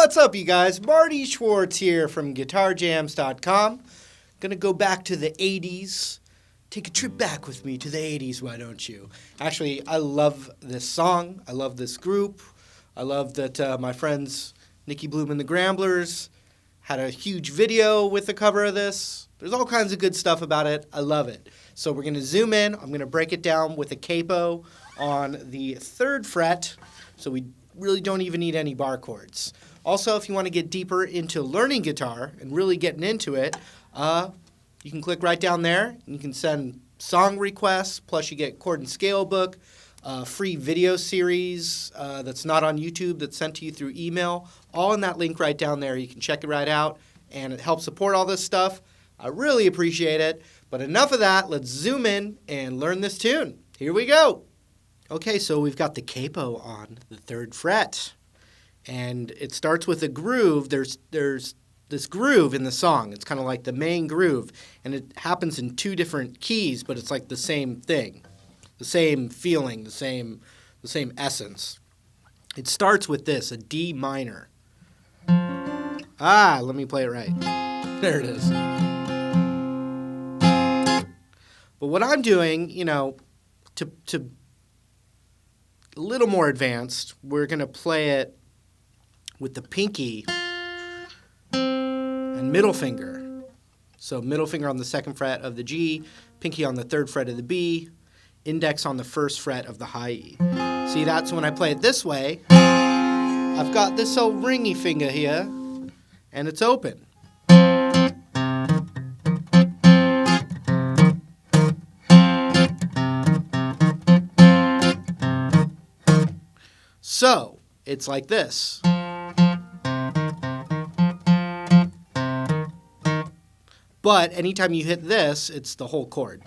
What's up, you guys? Marty Schwartz here from GuitarJams.com. Gonna go back to the 80s. Take a trip back with me to the 80s, why don't you? Actually, I love this song. I love this group. I love that my friends Nicky Bloom and the Gramblers had a huge video with the cover of this. There's all kinds of good stuff about it. I love it. So we're gonna zoom in. I'm gonna break it down with a capo on the 3rd fret. So we really don't even need any bar chords. Also, if you want to get deeper into learning guitar and really getting into it, you can click right down there. And you can send song requests, plus you get chord and scale book, free video series that's not on YouTube that's sent to you through email. All in that link right down there. You can check it right out, and it helps support all this stuff. I really appreciate it. But enough of that. Let's zoom in and learn this tune. Here we go. Okay, so we've got the capo on the 3rd fret, and it starts with a groove. There's this groove in the song. It's kind of like the main groove, and it happens in 2 different keys, but it's like the same thing, the same feeling, the same essence. It starts with this, a D minor. Let me play it right. There it is. But what I'm doing, to a little more advanced, we're going to play it with the pinky and middle finger. So middle finger on the 2nd fret of the G, pinky on the 3rd fret of the B, index on the 1st fret of the high E. See, that's when I play it this way. I've got this old ringy finger here, and it's open. So, it's like this. But anytime you hit this, it's the whole chord.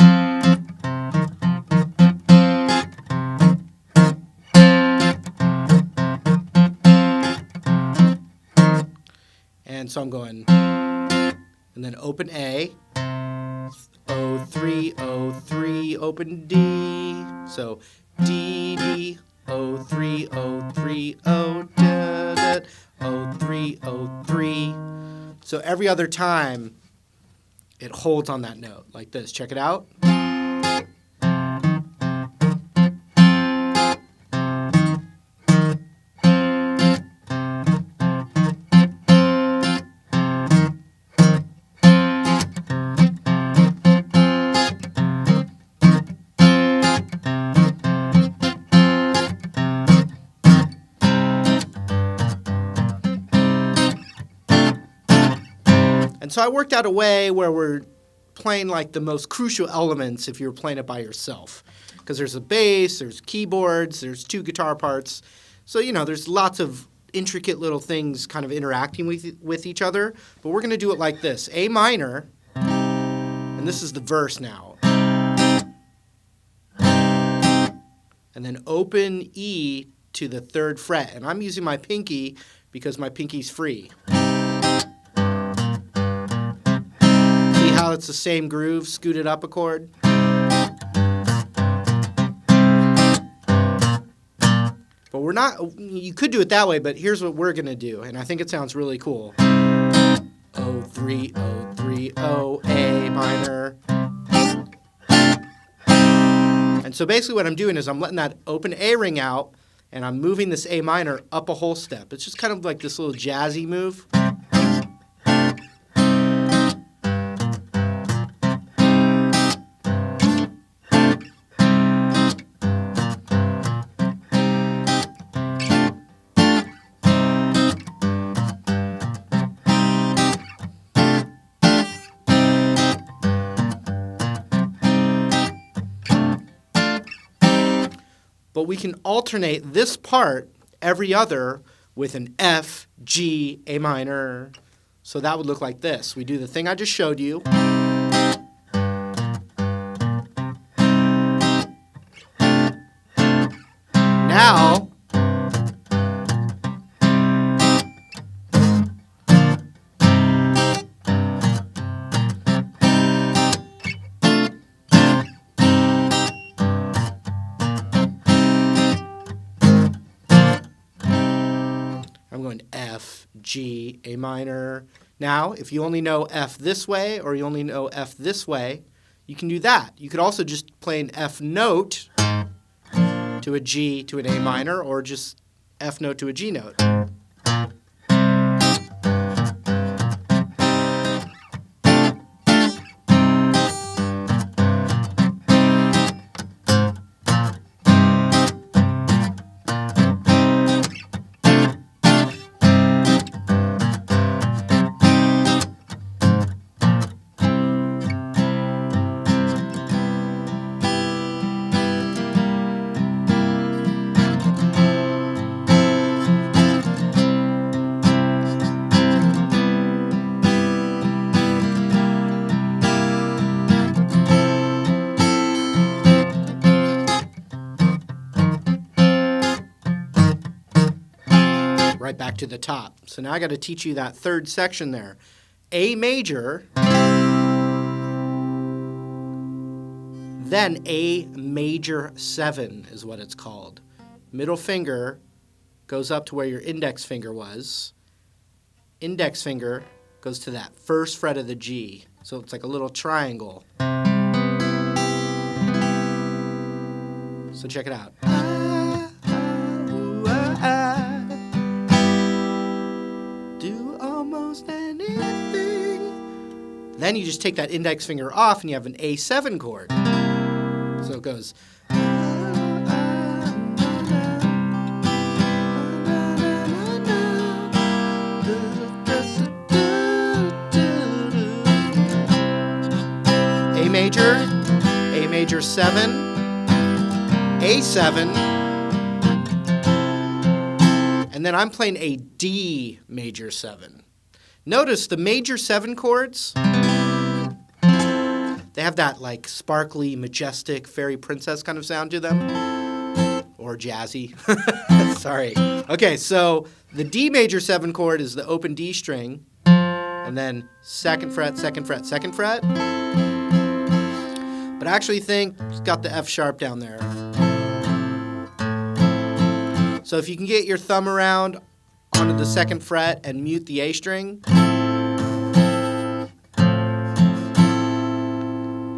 And so I'm going, and then open A, O3, O3, open D. So D, D, O3, O3, O, da, da, O3, O3. So every other time, it holds on that note like this. Check it out. And so I worked out a way where we're playing like the most crucial elements if you're playing it by yourself. Because there's a bass, there's keyboards, there's 2 guitar parts. So, there's lots of intricate little things kind of interacting with each other. But we're going to do it like this. A minor, and this is the verse now. And then open E to the 3rd fret. And I'm using my pinky because my pinky's free. How it's the same groove, scooted up a chord. But we're not, you could do it that way, but here's what we're going to do, and I think it sounds really cool. O3, O3, O, A minor. And so basically what I'm doing is I'm letting that open A ring out, and I'm moving this A minor up a whole step. It's just kind of like this little jazzy move. But we can alternate this part every other with an F, G, A minor. So that would look like this. We do the thing I just showed you. Now, I'm going F, G, A minor. Now, if you only know F this way or you only know F this way, you can do that. You could also just play an F note to a G to an A minor, or just F note to a G note. Right back to the top. So now I got to teach you that third section there. A major, then A major 7 is what it's called. Middle finger goes up to where your index finger was. Index finger goes to that first fret of the G. So it's like a little triangle. So check it out. Then you just take that index finger off and you have an A7 chord. So it goes. A major 7, A7, and then I'm playing a D major 7. Notice the major 7 chords, they have that like sparkly, majestic, fairy princess kind of sound to them. Or jazzy. Sorry. Okay, so the D major 7 chord is the open D string, and then 2nd fret, 2nd fret, 2nd fret. But I actually think it's got the F sharp down there. So if you can get your thumb around onto the 2nd fret and mute the A string,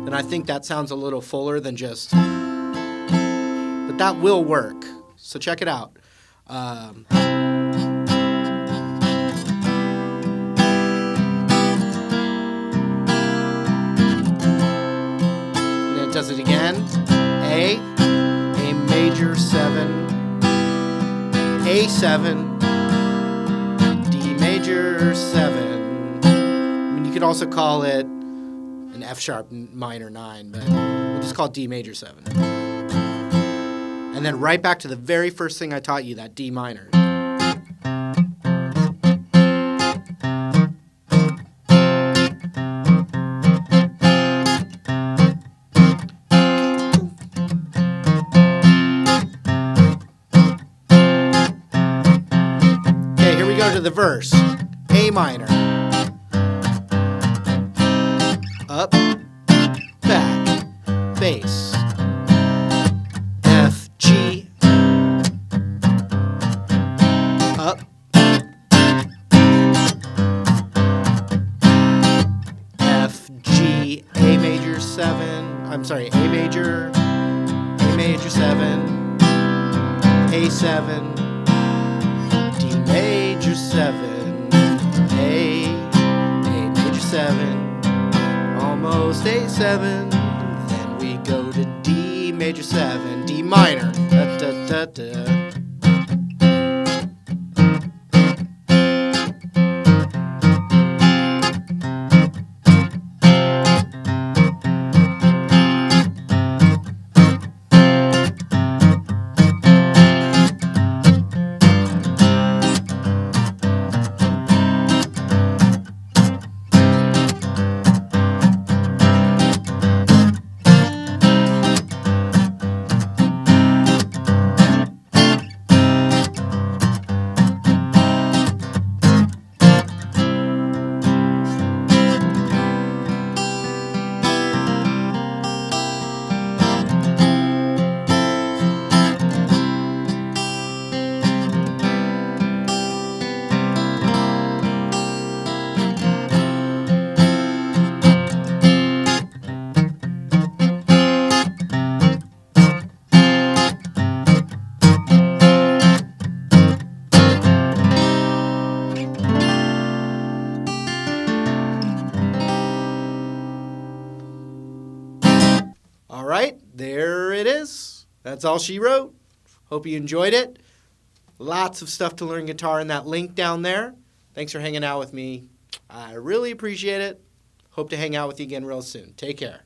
then I think that sounds a little fuller than just, but that will work. So check it out. And then it does it again. A major 7, A7, D major 7. I mean, you could also call it an F sharp minor 9, but we'll just call it D major 7. And then right back to the very first thing I taught you, that D minor. Okay, here we go to the verse. A minor. Up, back, bass. F, G. Up. F, G, A major 7. I'm sorry, A major 7. A7. D major 7. A major 7. Almost A7, then we go to D major 7, D minor, da da da da. right, there it is. That's all she wrote. Hope you enjoyed it. Lots of stuff to learn guitar in that link down there. Thanks for hanging out with me. I really appreciate it. Hope to hang out with you again real soon. Take care.